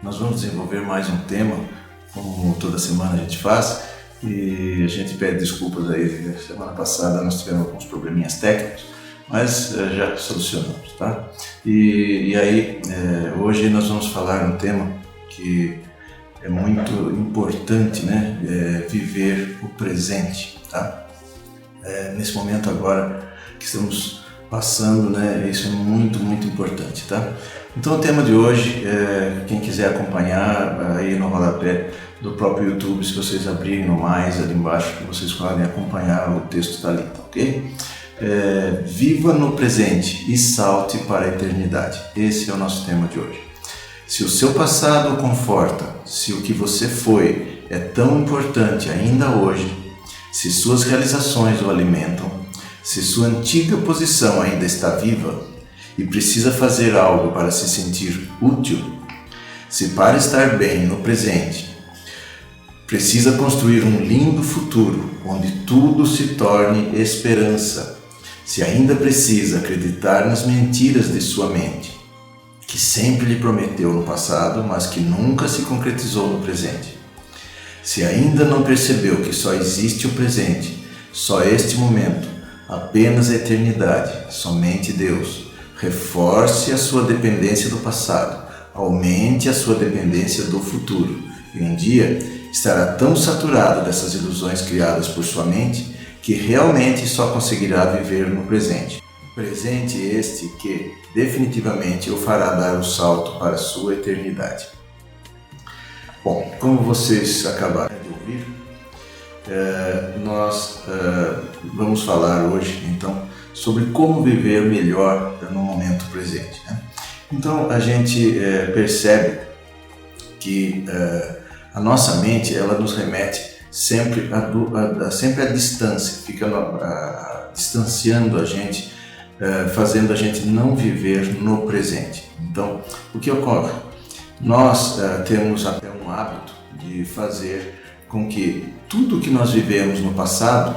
nós vamos desenvolver mais um tema, como toda semana a gente faz, e a gente pede desculpas aí. Semana passada nós tivemos alguns probleminhas técnicos, mas já solucionamos, tá? E aí, hoje nós vamos falar um tema que é muito importante, né? Viver o presente, tá? Nesse momento agora que estamos passando, né? Isso é muito, muito importante, tá? Então o tema de hoje, quem quiser acompanhar aí no rodapé do próprio YouTube, se vocês abrirem no mais ali embaixo, vocês podem acompanhar, o texto está ali, tá ok? Viva no presente e salte para a eternidade. Esse é o nosso tema de hoje. Se o seu passado o conforta, se o que você foi é tão importante ainda hoje, se suas realizações o alimentam, se sua antiga posição ainda está viva e precisa fazer algo para se sentir útil, se para estar bem no presente precisa construir um lindo futuro onde tudo se torne esperança, se ainda precisa acreditar nas mentiras de sua mente, que sempre lhe prometeu no passado, mas que nunca se concretizou no presente, se ainda não percebeu que só existe o presente, só este momento, apenas a eternidade, somente Deus, reforce a sua dependência do passado, aumente a sua dependência do futuro, e um dia estará tão saturado dessas ilusões criadas por sua mente que realmente só conseguirá viver no presente. Presente este que definitivamente o fará dar o salto para a sua eternidade. Bom, como vocês acabaram de ouvir, nós vamos falar hoje então sobre como viver melhor no momento presente, né? Então a gente percebe que a nossa mente ela nos remete sempre à distância, fica distanciando a gente, fazendo a gente não viver no presente. Então o que ocorre? Nós temos até um hábito de fazer com que tudo que nós vivemos no passado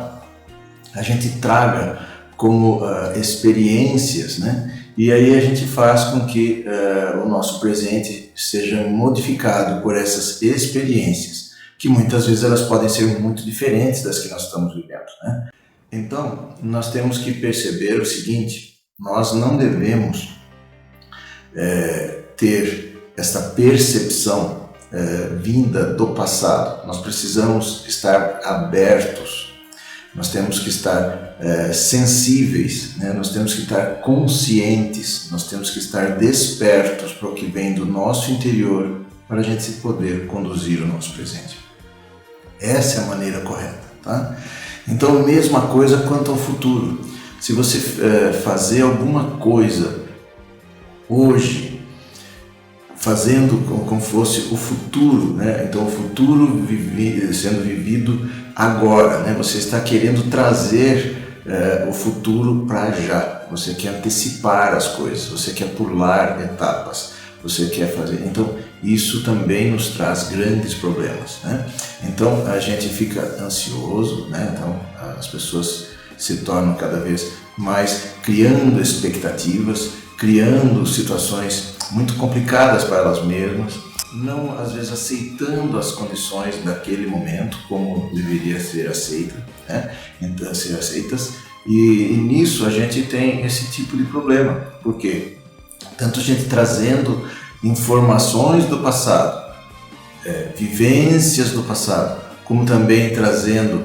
a gente traga como experiências, né? E aí a gente faz com que o nosso presente seja modificado por essas experiências, que muitas vezes elas podem ser muito diferentes das que nós estamos vivendo, né? Então, nós temos que perceber o seguinte: nós não devemos ter esta percepção vinda do passado. Nós precisamos estar abertos, nós temos que estar sensíveis, né? Nós temos que estar conscientes, nós temos que estar despertos para o que vem do nosso interior para a gente poder conduzir o nosso presente. Essa é a maneira correta, tá? Então, mesma coisa quanto ao futuro. Se você fazer alguma coisa hoje, fazendo como fosse o futuro, né? Então o futuro sendo vivido agora, né? Você está querendo trazer o futuro para já, você quer antecipar as coisas, você quer pular etapas, você quer fazer, então isso também nos traz grandes problemas, né? Então a gente fica ansioso, né? Então as pessoas se tornam cada vez mais criando expectativas, criando situações muito complicadas para elas mesmas, não às vezes aceitando as condições daquele momento como deveria ser aceita, né? Então, ser aceitas, e nisso a gente tem esse tipo de problema, porque tanto a gente trazendo informações do passado, vivências do passado, como também trazendo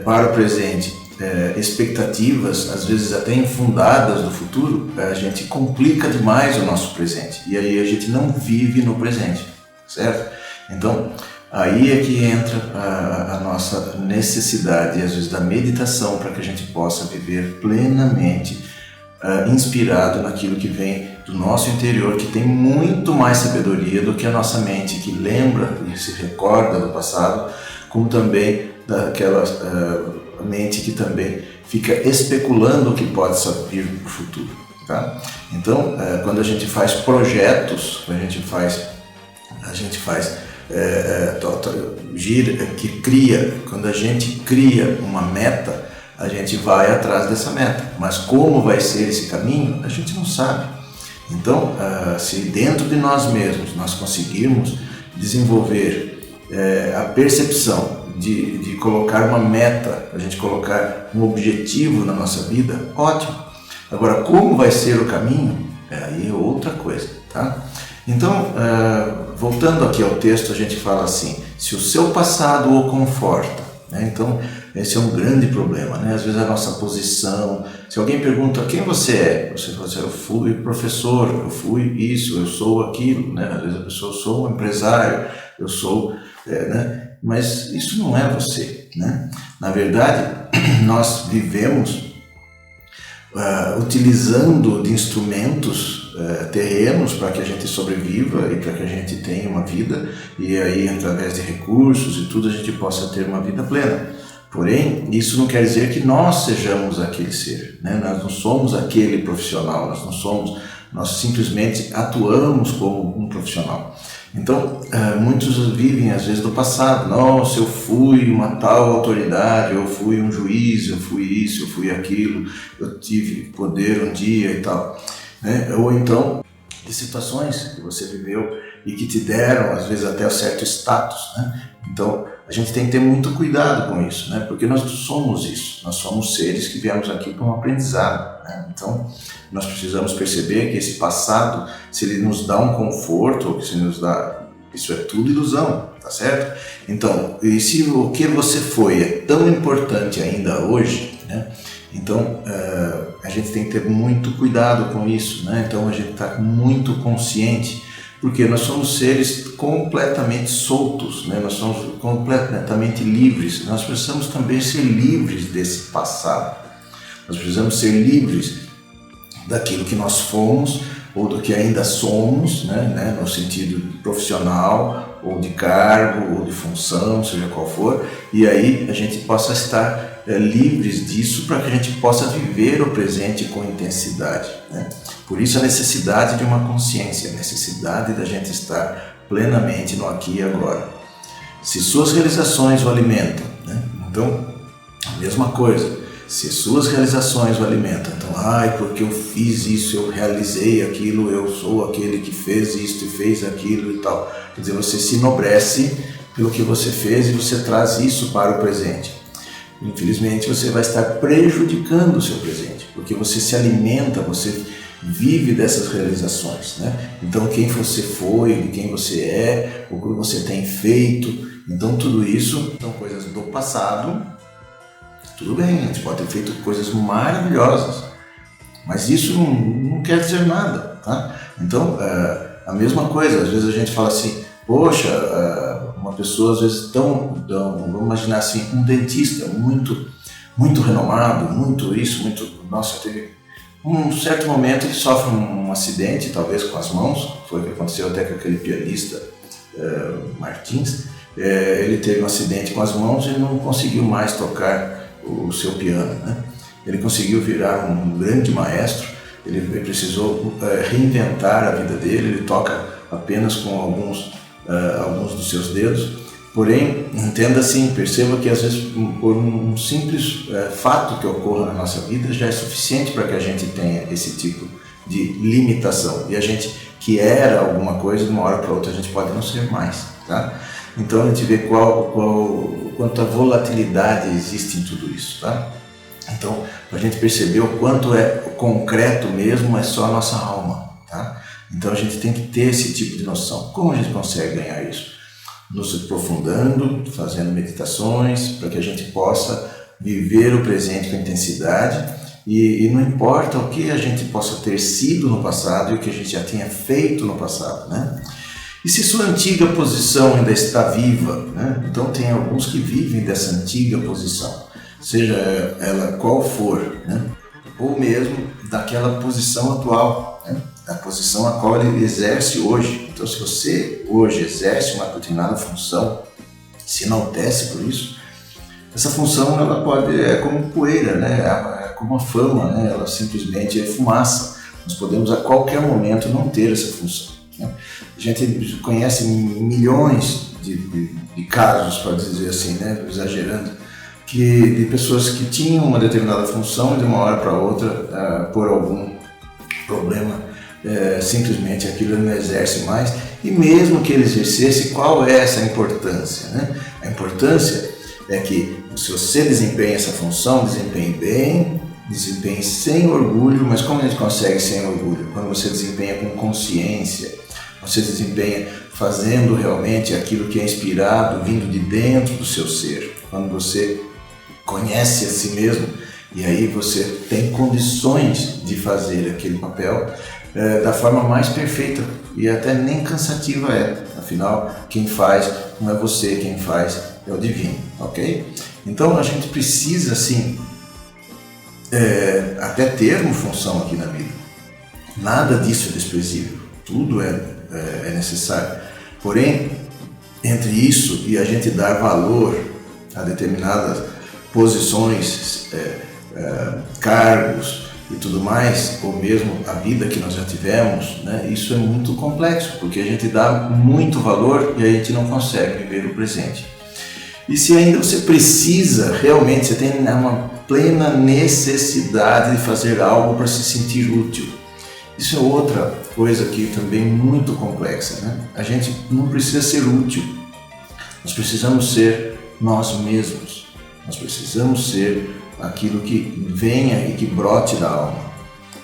para o presente expectativas, às vezes até infundadas do futuro, a gente complica demais o nosso presente e aí a gente não vive no presente, certo? Então aí é que entra a nossa necessidade, às vezes, da meditação para que a gente possa viver plenamente inspirado naquilo que vem do nosso interior, que tem muito mais sabedoria do que a nossa mente, que lembra e se recorda do passado, como também daquela mente que também fica especulando o que pode vir para o futuro, tá? Então, quando a gente faz projetos, quando a gente faz quando a gente cria uma meta, a gente vai atrás dessa meta, mas como vai ser esse caminho, a gente não sabe. Então, se dentro de nós mesmos nós conseguirmos desenvolver a percepção de colocar uma meta, a gente colocar um objetivo na nossa vida, ótimo. Agora, como vai ser o caminho? Aí é outra coisa, tá? Então, voltando aqui ao texto, a gente fala assim, se o seu passado o conforta, né? Então, esse é um grande problema, né? Às vezes a nossa posição, se alguém pergunta quem você é, você fala assim, eu fui professor, eu fui isso, eu sou aquilo, né? Às vezes a pessoa, eu sou um empresário, eu sou, né? Mas isso não é você, né? Na verdade, nós vivemos utilizando de instrumentos terrenos para que a gente sobreviva e para que a gente tenha uma vida, e aí através de recursos e tudo a gente possa ter uma vida plena. Porém, isso não quer dizer que nós sejamos aquele ser, né? Nós não somos aquele profissional, nós simplesmente atuamos como um profissional. Então, muitos vivem às vezes do passado. Nossa, eu fui uma tal autoridade, eu fui um juiz, eu fui isso, eu fui aquilo, eu tive poder um dia e tal, né? Ou então, de situações que você viveu e que te deram, às vezes, até um certo status, né? Então, a gente tem que ter muito cuidado com isso, né? Porque nós somos isso, nós somos seres que viemos aqui para um aprendizado, né? Então, nós precisamos perceber que esse passado, se ele nos dá um conforto, ou que se nos dá, isso é tudo ilusão, tá certo? Então, e se o que você foi é tão importante ainda hoje, né? Então, a gente tem que ter muito cuidado com isso, né? Então, a gente está muito consciente, porque nós somos seres completamente soltos, né? Nós somos completamente livres. Nós precisamos também ser livres desse passado. Nós precisamos ser livres daquilo que nós fomos ou do que ainda somos, né? No sentido profissional, ou de cargo, ou de função, seja qual for, e aí a gente possa estar livres disso para que a gente possa viver o presente com intensidade, né? Por isso a necessidade de uma consciência, a necessidade da gente estar plenamente no aqui e agora. Se suas realizações o alimentam, né? Então, a mesma coisa, se suas realizações o alimentam, então, porque eu fiz isso, eu realizei aquilo, eu sou aquele que fez isso e fez aquilo e tal. Quer dizer, você se enobrece pelo que você fez e você traz isso para o presente. Infelizmente, você vai estar prejudicando o seu presente, porque você se alimenta, você vive dessas realizações, né? Então, quem você foi, quem você é, o que você tem feito, então tudo isso são coisas do passado. Tudo bem, a gente pode ter feito coisas maravilhosas, mas isso não quer dizer nada, tá? Então, a mesma coisa, às vezes a gente fala assim, poxa, uma pessoa às vezes vamos imaginar assim, um dentista muito renomado, muito isso, nossa, teve um certo momento ele sofre um acidente, talvez com as mãos, foi o que aconteceu até com aquele pianista Martins, ele teve um acidente com as mãos e não conseguiu mais tocar o seu piano, né? Ele conseguiu virar um grande maestro, ele precisou reinventar a vida dele, ele toca apenas com alguns dos seus dedos, porém, entenda assim, perceba que às vezes por um simples fato que ocorra na nossa vida já é suficiente para que a gente tenha esse tipo de limitação, e a gente que era alguma coisa, de uma hora para outra a gente pode não ser mais, tá? Então a gente vê quanta volatilidade existe em tudo isso, tá? Então, a gente perceber o quanto é concreto mesmo, é só a nossa alma, tá? Então a gente tem que ter esse tipo de noção. Como a gente consegue ganhar isso? Nos aprofundando, fazendo meditações, para que a gente possa viver o presente com intensidade, e não importa o que a gente possa ter sido no passado e o que a gente já tenha feito no passado, né? E se sua antiga posição ainda está viva, né? Então tem alguns que vivem dessa antiga posição, seja ela qual for, né? Ou mesmo daquela posição atual, né? Da posição a qual ele exerce hoje. Então, se você hoje exerce uma determinada função, se enaltece por isso, essa função ela é como poeira, né? É como a fama, né? Ela simplesmente é fumaça. Nós podemos a qualquer momento não ter essa função, né? A gente conhece milhões de casos, para dizer assim, né? Exagerando, de pessoas que tinham uma determinada função e de uma hora para outra, por algum problema simplesmente aquilo ele não exerce mais, e mesmo que ele exercesse, qual é essa importância, né? A importância é que se você desempenha essa função, desempenhe bem, desempenhe sem orgulho, mas como a gente consegue sem orgulho? Quando você desempenha com consciência, você desempenha fazendo realmente aquilo que é inspirado, vindo de dentro do seu ser, quando você conhece a si mesmo, e aí você tem condições de fazer aquele papel da forma mais perfeita e até nem cansativa afinal quem faz não é você, quem faz é o divino, ok? Então a gente precisa sim até ter uma função aqui na vida, nada disso é desprezível, tudo é necessário, porém entre isso e a gente dar valor a determinadas posições, cargos e tudo mais, ou mesmo a vida que nós já tivemos, né? Isso é muito complexo, porque a gente dá muito valor e a gente não consegue viver o presente. E se ainda você precisa, realmente, você tem uma plena necessidade de fazer algo para se sentir útil. Isso é outra coisa que também muito complexa, né? A gente não precisa ser útil, nós precisamos ser nós mesmos, nós precisamos ser aquilo que venha e que brote da alma,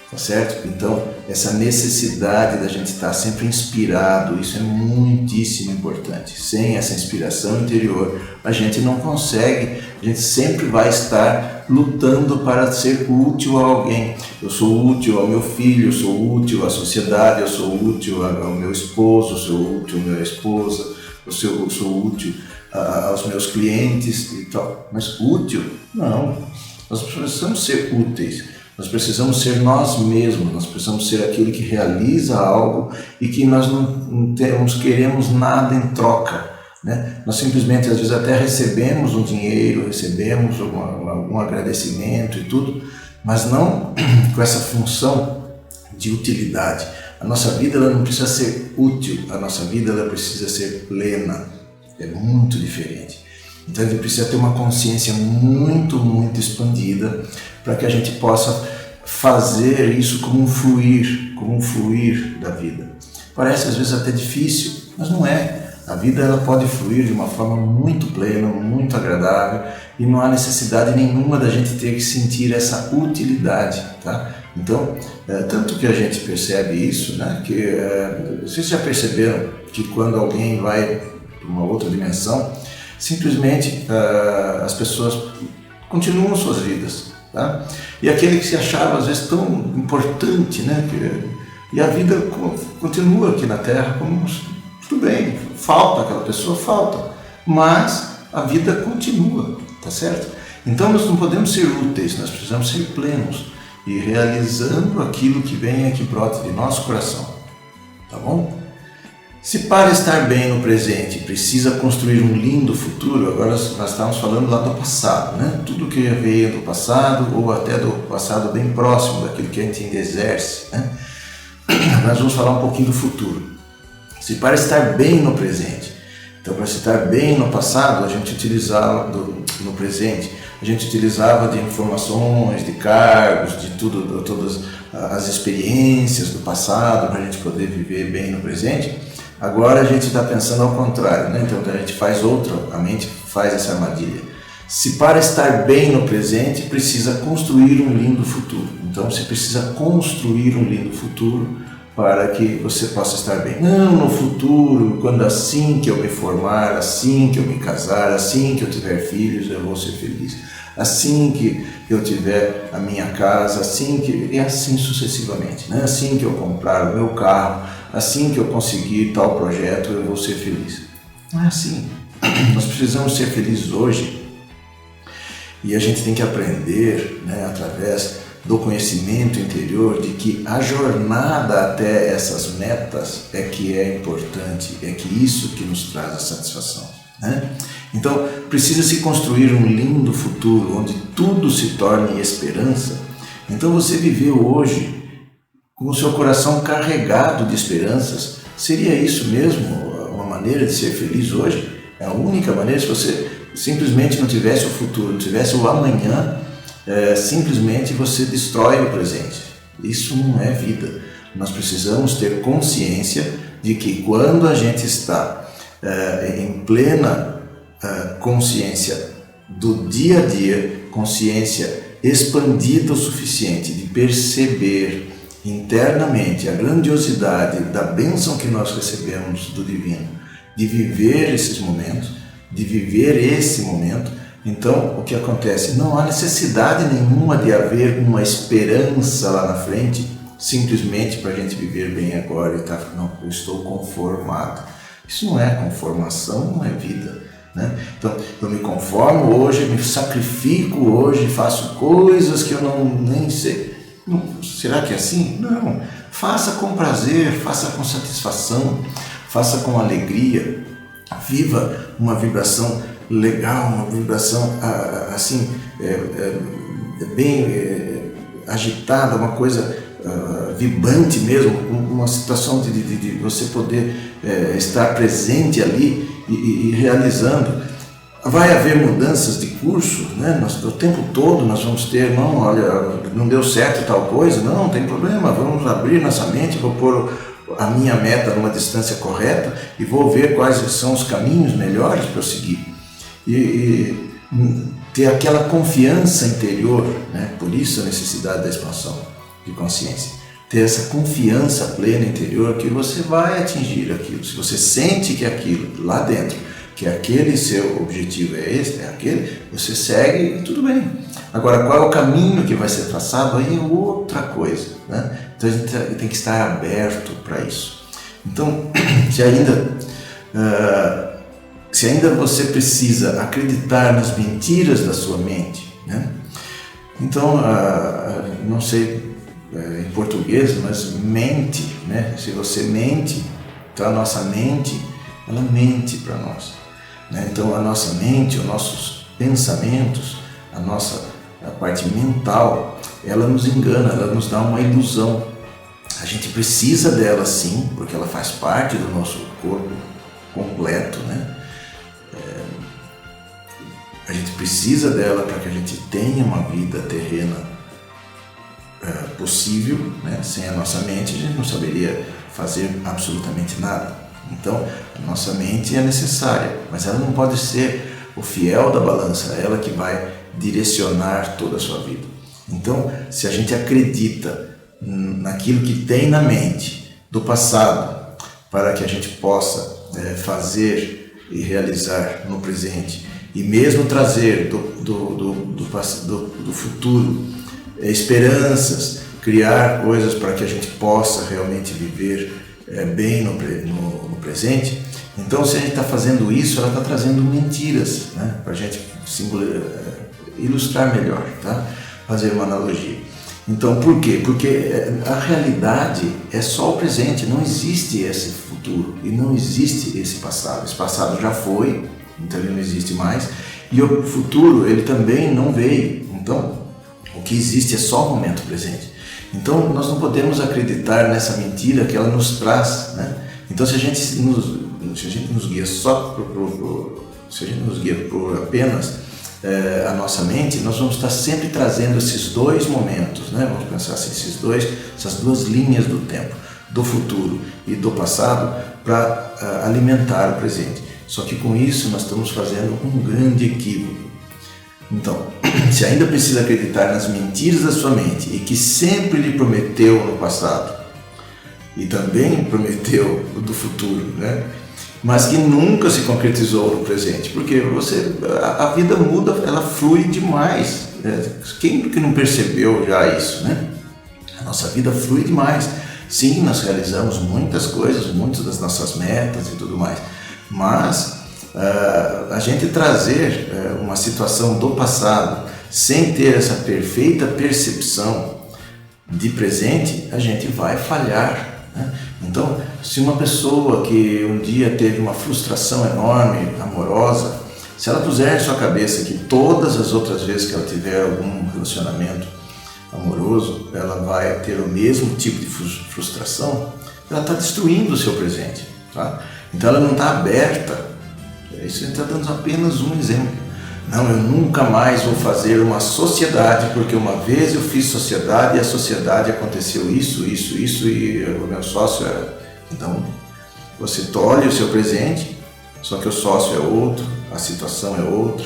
tá certo? Então, essa necessidade da gente estar sempre inspirado, isso é muitíssimo importante. Sem essa inspiração interior, a gente não consegue, a gente sempre vai estar lutando para ser útil a alguém. Eu sou útil ao meu filho, eu sou útil à sociedade, eu sou útil ao meu esposo, eu sou útil à minha esposa, eu sou útil aos meus clientes e tal. Mas útil? Não. Nós precisamos ser úteis, nós precisamos ser nós mesmos, nós precisamos ser aquele que realiza algo e que nós não queremos nada em troca, né? Nós simplesmente, às vezes, até recebemos um dinheiro, recebemos algum agradecimento e tudo, mas não com essa função de utilidade. A nossa vida ela não precisa ser útil, a nossa vida ela precisa ser plena, é muito diferente. Então a gente precisa ter uma consciência muito, muito expandida para que a gente possa fazer isso como um fluir da vida. Parece às vezes até difícil, mas não é. A vida ela pode fluir de uma forma muito plena, muito agradável e não há necessidade nenhuma da gente ter que sentir essa utilidade, tá? Então, tanto que a gente percebe isso, né? Que vocês já perceberam que quando alguém vai para uma outra dimensão, simplesmente as pessoas continuam suas vidas, tá? E aquele que se achava às vezes tão importante, né? E a vida continua aqui na Terra como tudo bem, falta aquela pessoa, falta, mas a vida continua, tá certo? Então nós não podemos ser úteis, nós precisamos ser plenos e realizando aquilo que vem que brota de nosso coração, tá bom? Se para estar bem no presente precisa construir um lindo futuro, agora nós estamos falando lá do passado, né? Tudo que veio do passado ou até do passado bem próximo daquilo que a gente ainda exerce, né? Nós vamos falar um pouquinho do futuro. Se para estar bem no presente, então para estar bem no passado a gente utilizava no presente, a gente utilizava de informações, de cargos, de tudo, todas as experiências do passado para a gente poder viver bem no presente. Agora a gente está pensando ao contrário, né? Então a gente faz a mente faz essa armadilha. Se para estar bem no presente precisa construir um lindo futuro. Então você precisa construir um lindo futuro para que você possa estar bem. Não, no futuro, quando assim que eu me formar, assim que eu me casar, assim que eu tiver filhos, eu vou ser feliz. Assim que eu tiver a minha casa, e assim sucessivamente, né? Assim que eu comprar o meu carro, assim que eu conseguir tal projeto, eu vou ser feliz. Não é assim. Nós precisamos ser felizes hoje e a gente tem que aprender, né, através do conhecimento interior de que a jornada até essas metas é que é importante, é que isso que nos traz a satisfação, né? Então, precisa se construir um lindo futuro onde tudo se torne esperança. Então, você viver hoje com o seu coração carregado de esperanças, seria isso mesmo uma maneira de ser feliz hoje? É a única maneira. Se você simplesmente não tivesse o futuro, não tivesse o amanhã, simplesmente você destrói o presente. Isso não é vida. Nós precisamos ter consciência de que quando a gente está em plena consciência do dia a dia, consciência expandida o suficiente de perceber internamente a grandiosidade da bênção que nós recebemos do Divino, de viver esses momentos, de viver esse momento, então o que acontece? Não há necessidade nenhuma de haver uma esperança lá na frente, simplesmente para a gente viver bem agora e tá, não, eu estou conformado. Isso não é conformação, não é vida, né? Então, eu me conformo hoje, me sacrifico hoje, faço coisas que eu nem sei. Não, será que é assim? Não. Faça com prazer, faça com satisfação, faça com alegria, viva uma vibração legal, uma vibração assim, bem agitada, uma coisa vibrante mesmo, uma situação de você poder estar presente ali e realizando. Vai haver mudanças de curso, né? O tempo todo nós vamos ter, não, olha, não deu certo tal coisa, não tem problema, vamos abrir nossa mente, vou pôr a minha meta numa distância correta e vou ver quais são os caminhos melhores para eu seguir. E ter aquela confiança interior, né? Por isso a necessidade da expansão de consciência. Ter essa confiança plena interior que você vai atingir aquilo. Se você sente que aquilo lá dentro, que aquele seu objetivo é esse, é aquele, você segue e tudo bem. Agora, qual é o caminho que vai ser traçado? Aí é outra coisa, né? Então a gente tem que estar aberto para isso. Então, se ainda você precisa acreditar nas mentiras da sua mente, né? Então, não sei em português, mas mente, né? Se você mente, então a nossa mente, ela mente para nós, né? Então a nossa mente, os nossos pensamentos, a parte mental, ela nos engana, ela nos dá uma ilusão. A gente precisa dela sim, porque ela faz parte do nosso corpo completo, né? A gente precisa dela para que a gente tenha uma vida terrena possível, né? Sem a nossa mente a gente não saberia fazer absolutamente nada. Então a nossa mente é necessária, mas ela não pode ser o fiel da balança, ela que vai direcionar toda a sua vida. Então, se a gente acredita naquilo que tem na mente do passado, para que a gente possa fazer e realizar no presente, e mesmo trazer do futuro esperanças, criar coisas para que a gente possa realmente viver bem no presente. Então, se a gente está fazendo isso, ela está trazendo mentiras, né? Para a gente ilustrar melhor, tá? Fazer uma analogia. Então, por quê? Porque a realidade é só o presente, não existe esse futuro e não existe esse passado. Esse passado já foi, então ele não existe mais, e o futuro ele também não veio. Então, o que existe é só o momento presente. Então, nós não podemos acreditar nessa mentira que ela nos traz, né? Então, se a gente nos guia se a gente nos guia por apenas a nossa mente, nós vamos estar sempre trazendo esses dois momentos, né? Vamos pensar assim, essas duas linhas do tempo, do futuro e do passado, para alimentar o presente. Só que com isso nós estamos fazendo um grande equívoco. Então, se ainda precisa acreditar nas mentiras da sua mente e que sempre lhe prometeu no passado e também prometeu do futuro, né? Mas que nunca se concretizou no presente, porque a vida muda, ela flui demais. Quem que não percebeu já isso, né? A nossa vida flui demais. Sim, nós realizamos muitas coisas, muitas das nossas metas e tudo mais, mas a gente trazer uma situação do passado sem ter essa perfeita percepção de presente, a gente vai falhar, né? Então, se uma pessoa que um dia teve uma frustração enorme, amorosa, se ela puser em sua cabeça que todas as outras vezes que ela tiver algum relacionamento amoroso, ela vai ter o mesmo tipo de frustração, ela está destruindo o seu presente, tá? Então ela não está aberta. Isso a gente está dando apenas um exemplo. Não, eu nunca mais vou fazer uma sociedade, porque uma vez eu fiz sociedade e a sociedade aconteceu isso e o meu sócio era... Então, você tolhe o seu presente, só que o sócio é outro, a situação é outra,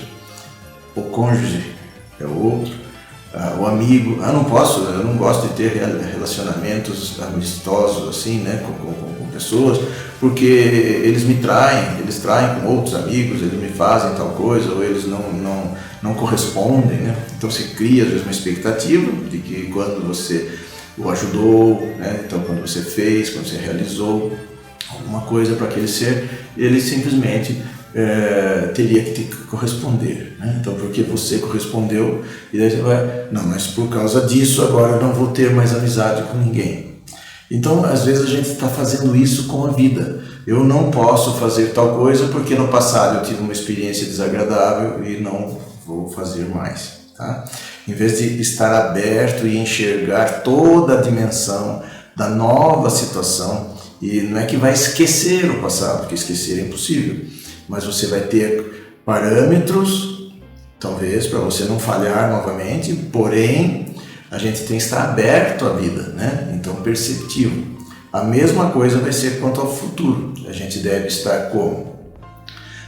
o cônjuge é outro, o amigo... eu não gosto de ter relacionamentos amistosos assim, né, com pessoas, porque eles me traem, eles traem com outros amigos, eles me fazem tal coisa, ou eles não correspondem, né? Então se cria às vezes uma expectativa de que quando você o ajudou, né? Então quando você fez, quando você realizou alguma coisa para aquele ser, ele simplesmente teria que corresponder, né? Então porque você correspondeu, e daí você vai, não, mas por causa disso agora eu não vou ter mais amizade com ninguém. Então, às vezes a gente está fazendo isso com a vida. Eu não posso fazer tal coisa porque no passado eu tive uma experiência desagradável e não vou fazer mais. Tá? Em vez de estar aberto e enxergar toda a dimensão da nova situação, e não é que vai esquecer o passado, porque esquecer é impossível, mas você vai ter parâmetros, talvez, para você não falhar novamente, porém... a gente tem que estar aberto à vida, né? Então perceptivo. A mesma coisa vai ser quanto ao futuro. A gente deve estar como?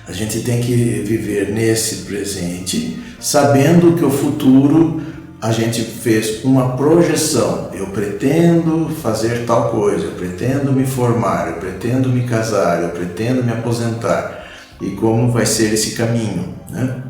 A gente tem que viver nesse presente, sabendo que o futuro a gente fez uma projeção. Eu pretendo fazer tal coisa, eu pretendo me formar, eu pretendo me casar, eu pretendo me aposentar. E como vai ser esse caminho, né?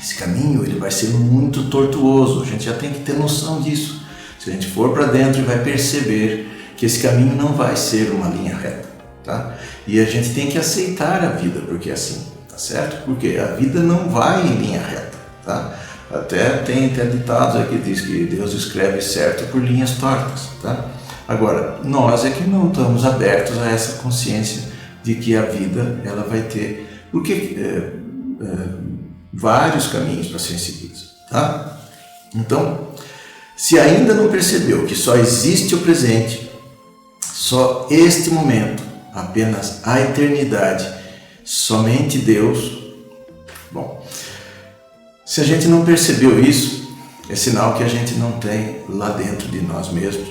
Esse caminho ele vai ser muito tortuoso, a gente já tem que ter noção disso. Se a gente for para dentro, vai perceber que esse caminho não vai ser uma linha reta, tá? E a gente tem que aceitar a vida, porque é assim, tá certo? Porque a vida não vai em linha reta, tá? Até tem ditados aqui que diz que Deus escreve certo por linhas tortas, tá? Agora, nós é que não estamos abertos a essa consciência de que a vida ela vai ter... Porque... vários caminhos para serem seguidos, tá? Então, se ainda não percebeu que só existe o presente, só este momento, apenas a eternidade, somente Deus, bom, se a gente não percebeu isso, é sinal que a gente não tem lá dentro de nós mesmos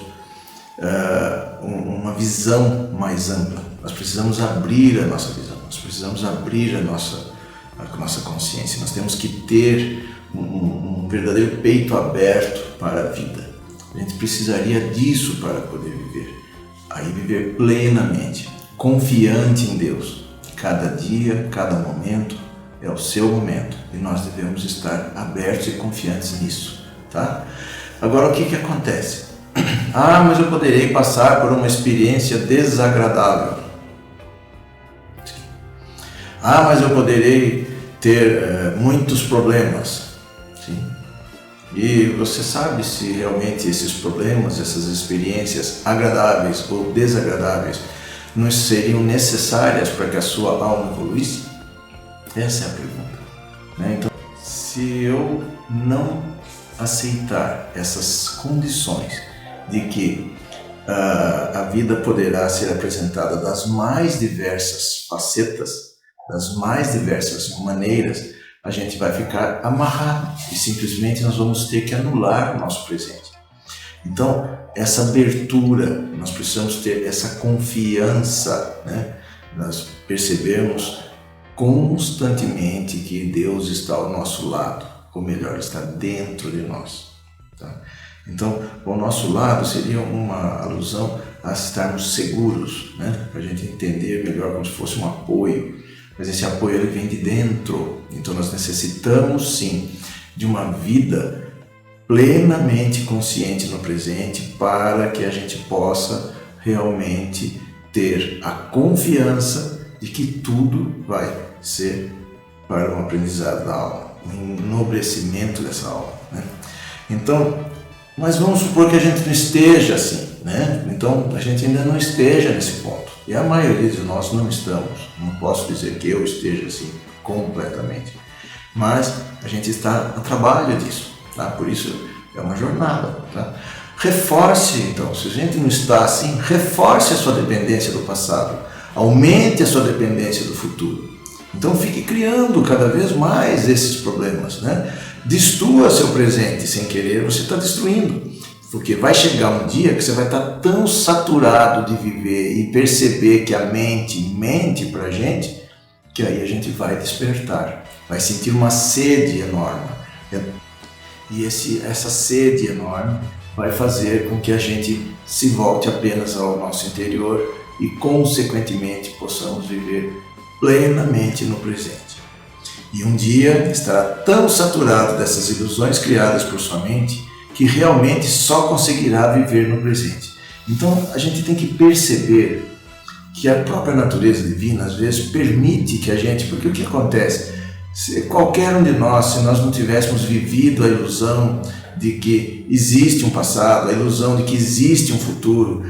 uma visão mais ampla. Nós precisamos abrir a nossa visão, nós precisamos abrir a nossa consciência. Nós temos que ter um verdadeiro peito aberto para a vida. A gente precisaria disso para poder viver. Aí viver plenamente, confiante em Deus. Cada dia, cada momento é o seu momento e nós devemos estar abertos e confiantes nisso, tá? Agora o que acontece? Ah, mas eu poderei passar por uma experiência desagradável. Ah, mas eu poderei ter muitos problemas. Sim. E você sabe se realmente esses problemas, essas experiências agradáveis ou desagradáveis não seriam necessárias para que a sua alma evoluísse? Essa é a pergunta, né? Então, se eu não aceitar essas condições de que a vida poderá ser apresentada das mais diversas facetas, das mais diversas maneiras, a gente vai ficar amarrado e simplesmente nós vamos ter que anular o nosso presente. Então, essa abertura, nós precisamos ter essa confiança, né? Nós percebemos constantemente que Deus está ao nosso lado, ou melhor, está dentro de nós. Tá? Então, ao nosso lado seria uma alusão a estarmos seguros, né? Para a gente entender melhor como se fosse um apoio. Mas esse apoio ele vem de dentro, então nós necessitamos sim de uma vida plenamente consciente no presente para que a gente possa realmente ter a confiança de que tudo vai ser para um aprendizado da alma, um enobrecimento dessa alma, né? Então, mas vamos supor que a gente não esteja assim, né? Então a gente ainda não esteja nesse ponto. E a maioria de nós não estamos. Não posso dizer que eu esteja assim completamente. Mas a gente está a trabalho disso, tá? Por isso é uma jornada, tá? Reforce, então, se a gente não está assim, reforce a sua dependência do passado. Aumente a sua dependência do futuro. Então fique criando cada vez mais esses problemas, né? Destrua seu presente sem querer, você está destruindo. Porque vai chegar um dia que você vai estar tão saturado de viver e perceber que a mente mente para a gente, que aí a gente vai despertar, vai sentir uma sede enorme. E essa sede enorme vai fazer com que a gente se volte apenas ao nosso interior e, consequentemente, possamos viver plenamente no presente. E um dia estará tão saturado dessas ilusões criadas por sua mente que realmente só conseguirá viver no presente. Então a gente tem que perceber que a própria natureza divina às vezes permite que a gente, porque o que acontece? Se qualquer um de nós, se nós não tivéssemos vivido a ilusão de que existe um passado, a ilusão de que existe um futuro,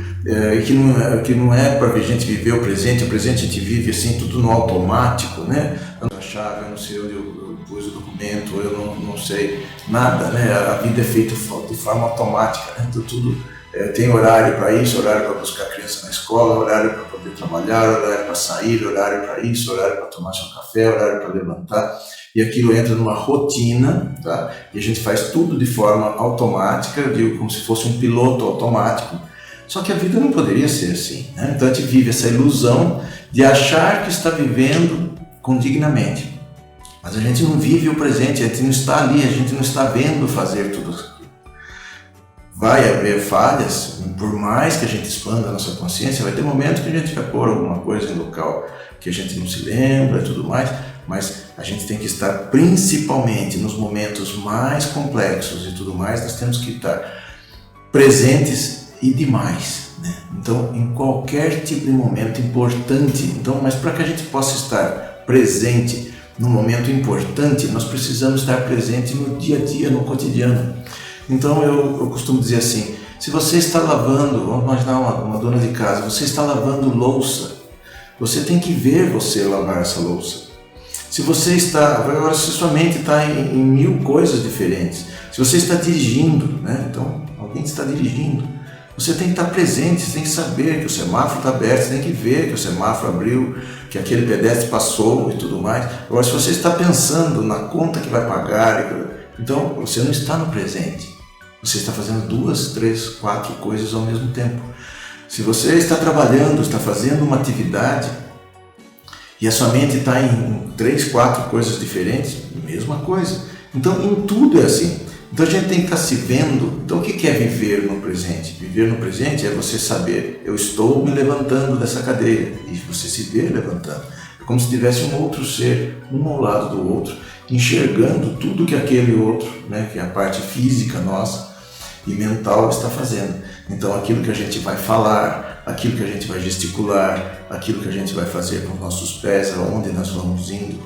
que não é para a gente viver o presente a gente vive assim tudo no automático, né? A chave, eu não sei onde eu pus o documento, eu não sei nada, né? A vida é feita de forma automática, né? Tudo tem horário para isso, horário para buscar a criança na escola, horário para poder trabalhar, horário para sair, horário para isso, horário para tomar seu café, horário para levantar, e aquilo entra numa rotina, tá? E a gente faz tudo de forma automática, eu digo como se fosse um piloto automático, só que a vida não poderia ser assim, né? Então a gente vive essa ilusão de achar que está vivendo dignamente, mas a gente não vive o presente, a gente não está ali, a gente não está vendo fazer tudo aquilo. Vai haver falhas, por mais que a gente expanda a nossa consciência, vai ter momentos que a gente vai pôr alguma coisa em local que a gente não se lembra e tudo mais, mas a gente tem que estar principalmente nos momentos mais complexos e tudo mais, nós temos que estar presentes e demais, né? Então, em qualquer tipo de momento importante, então, mas para que a gente possa estar presente no momento importante, nós precisamos estar presente no dia a dia, no cotidiano. Então eu costumo dizer assim, se você está lavando, vamos imaginar uma dona de casa, você está lavando louça, você tem que ver você lavar essa louça. Se você está, agora se sua mente está em mil coisas diferentes, se você está dirigindo, né? Então alguém está dirigindo, você tem que estar presente, você tem que saber que o semáforo está aberto, você tem que ver que o semáforo abriu, que aquele pedestre passou e tudo mais. Agora se você está pensando na conta que vai pagar, então você não está no presente. Você está fazendo 2, 3, 4 coisas ao mesmo tempo. Se você está trabalhando, está fazendo uma atividade e a sua mente está em 3, 4 coisas diferentes, mesma coisa. Então em tudo é assim. Então a gente tem que estar se vendo. Então o que é viver no presente? Viver no presente é você saber, eu estou me levantando dessa cadeira e você se ver levantando. É como se tivesse um outro ser, um ao lado do outro, enxergando tudo que aquele outro, né, que é a parte física nossa e mental está fazendo. Então aquilo que a gente vai falar, aquilo que a gente vai gesticular, aquilo que a gente vai fazer com os nossos pés, aonde nós vamos indo,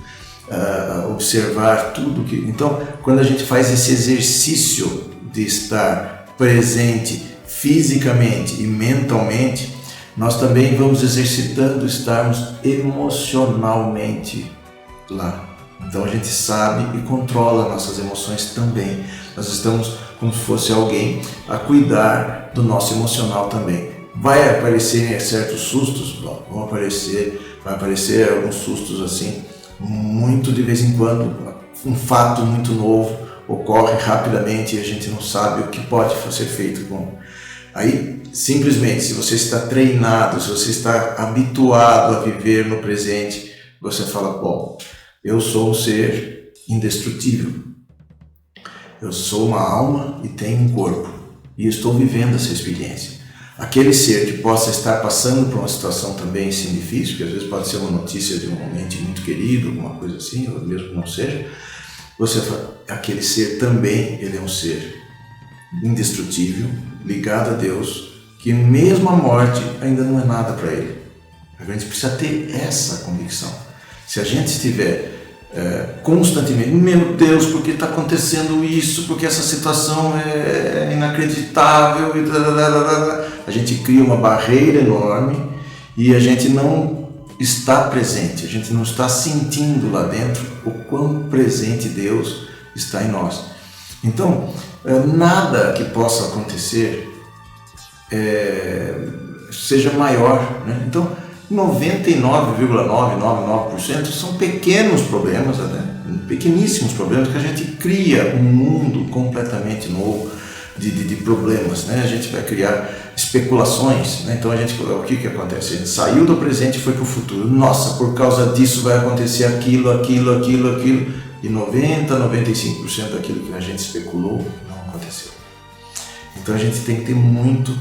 observar tudo que... Então quando a gente faz esse exercício de estar presente fisicamente e mentalmente, nós também vamos exercitando estarmos emocionalmente lá. Então a gente sabe e controla nossas emoções também. Nós estamos como se fosse alguém a cuidar do nosso emocional também. Vai aparecer certos sustos? Vão aparecer, vai aparecer alguns sustos assim, muito de vez em quando. Um fato muito novo ocorre rapidamente e a gente não sabe o que pode ser feito com. Aí, simplesmente, se você está treinado, se você está habituado a viver no presente, você fala, bom, eu sou um ser indestrutível. Eu sou uma alma e tenho um corpo. E estou vivendo essa experiência. Aquele ser que possa estar passando por uma situação também assim difícil, que às vezes pode ser uma notícia de um ente muito querido, alguma coisa assim, ou mesmo que não seja, você fala, aquele ser também, ele é um ser indestrutível, ligado a Deus, que mesmo a morte ainda não é nada para ele. A gente precisa ter essa convicção. Se a gente estiver constantemente, meu Deus, por que está acontecendo isso? Porque essa situação é inacreditável, a gente cria uma barreira enorme e a gente não está presente, a gente não está sentindo lá dentro o quão presente Deus está em nós. Então, nada que possa acontecer seja maior, né? Então, 99,999% são pequenos problemas, né? Pequeníssimos problemas que a gente cria um mundo completamente novo de problemas, né? A gente vai criar especulações, né? Então o que acontece? A gente saiu do presente e foi para o futuro. Nossa, por causa disso vai acontecer aquilo. E 95% daquilo que a gente especulou não aconteceu. Então a gente tem que ter muito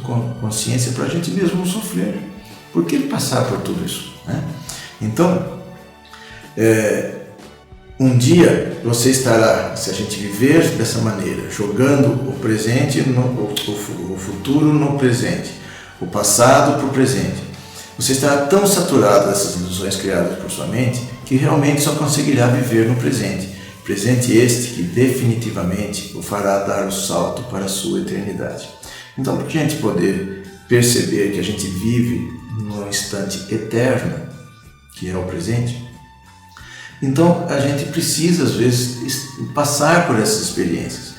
consciência para a gente mesmo não sofrer. Por que passar por tudo isso, né? Então, um dia você estará, se a gente viver dessa maneira, jogando o presente, o futuro no presente, o passado para o presente, você estará tão saturado dessas ilusões criadas por sua mente que realmente só conseguirá viver no presente. Presente este que definitivamente o fará dar o salto para a sua eternidade. Então, para a gente poder perceber que a gente vive num instante eterno, que é o presente, então a gente precisa às vezes passar por essas experiências.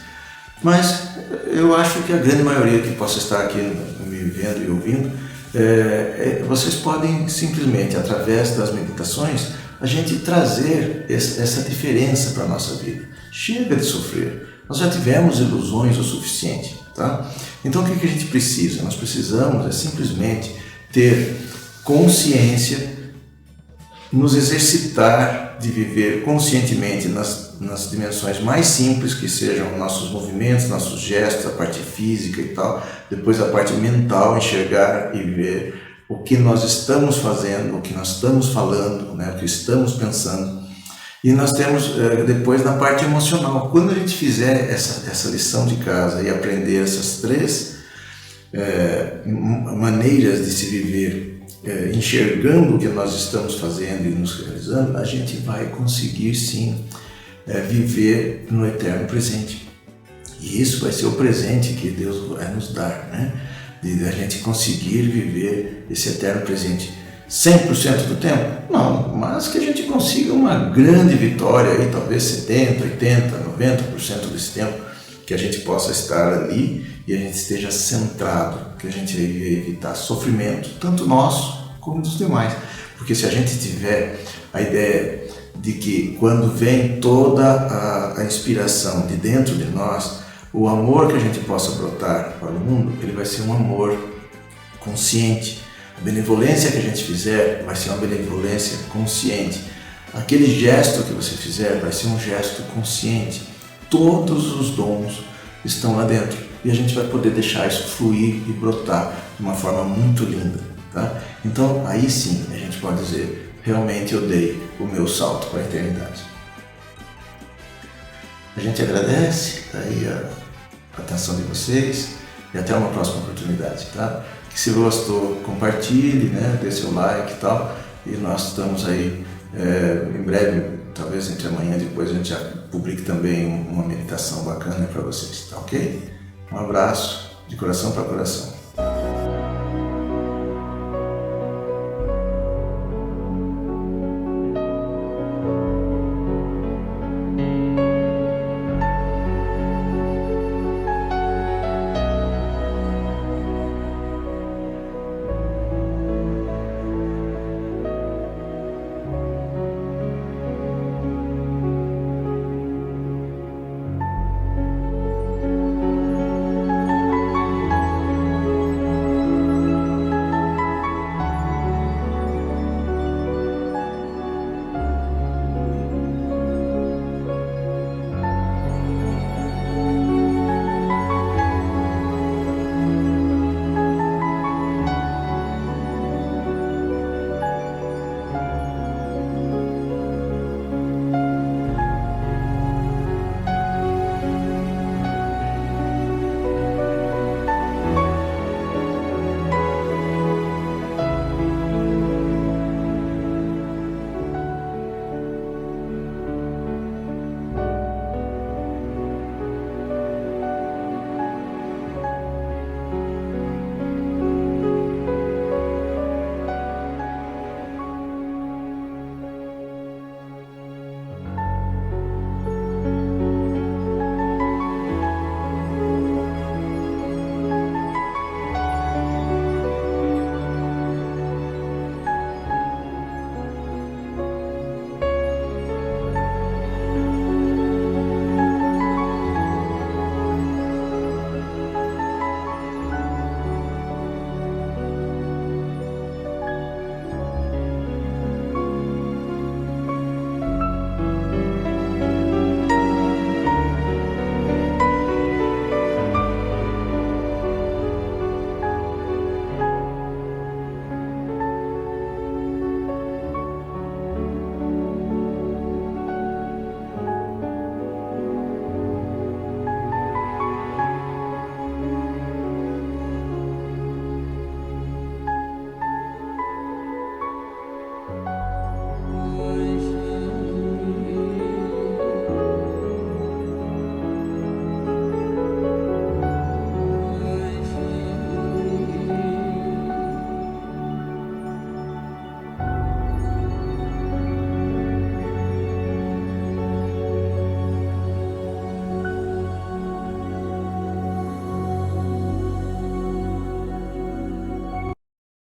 Mas eu acho que a grande maioria que possa estar aqui me vendo e ouvindo, vocês podem simplesmente, através das meditações, a gente trazer essa diferença para a nossa vida. Chega de sofrer. Nós já tivemos ilusões o suficiente, tá? Então o que a gente precisa? Nós precisamos simplesmente ter consciência, nos exercitar de viver conscientemente nas dimensões mais simples, que sejam nossos movimentos, nossos gestos, a parte física e tal, depois a parte mental, enxergar e ver o que nós estamos fazendo, o que nós estamos falando, né, o que estamos pensando. E nós temos depois na parte emocional. Quando a gente fizer essa lição de casa e aprender essas três maneiras de se viver, enxergando o que nós estamos fazendo e nos realizando, a gente vai conseguir sim viver no eterno presente. E isso vai ser o presente que Deus vai nos dar, né? De a gente conseguir viver esse eterno presente 100% do tempo? Não, mas que a gente consiga uma grande vitória aí, talvez 70%, 80%, 90% desse tempo, que a gente possa estar ali e a gente esteja centrado, que a gente vai evitar sofrimento, tanto nosso como dos demais. Porque se a gente tiver a ideia de que quando vem toda a inspiração de dentro de nós, o amor que a gente possa brotar para o mundo, ele vai ser um amor consciente. A benevolência que a gente fizer vai ser uma benevolência consciente. Aquele gesto que você fizer vai ser um gesto consciente. Todos os dons estão lá dentro e a gente vai poder deixar isso fluir e brotar de uma forma muito linda, tá? Então aí sim a gente pode dizer, realmente eu dei o meu salto para a eternidade. A gente agradece aí a atenção de vocês e até uma próxima oportunidade, tá? Que se gostou, compartilhe, né? Dê seu like e tal. E nós estamos aí em breve, talvez entre amanhã e depois a gente já publique também uma meditação bacana para vocês, tá ok? Um abraço de coração para coração.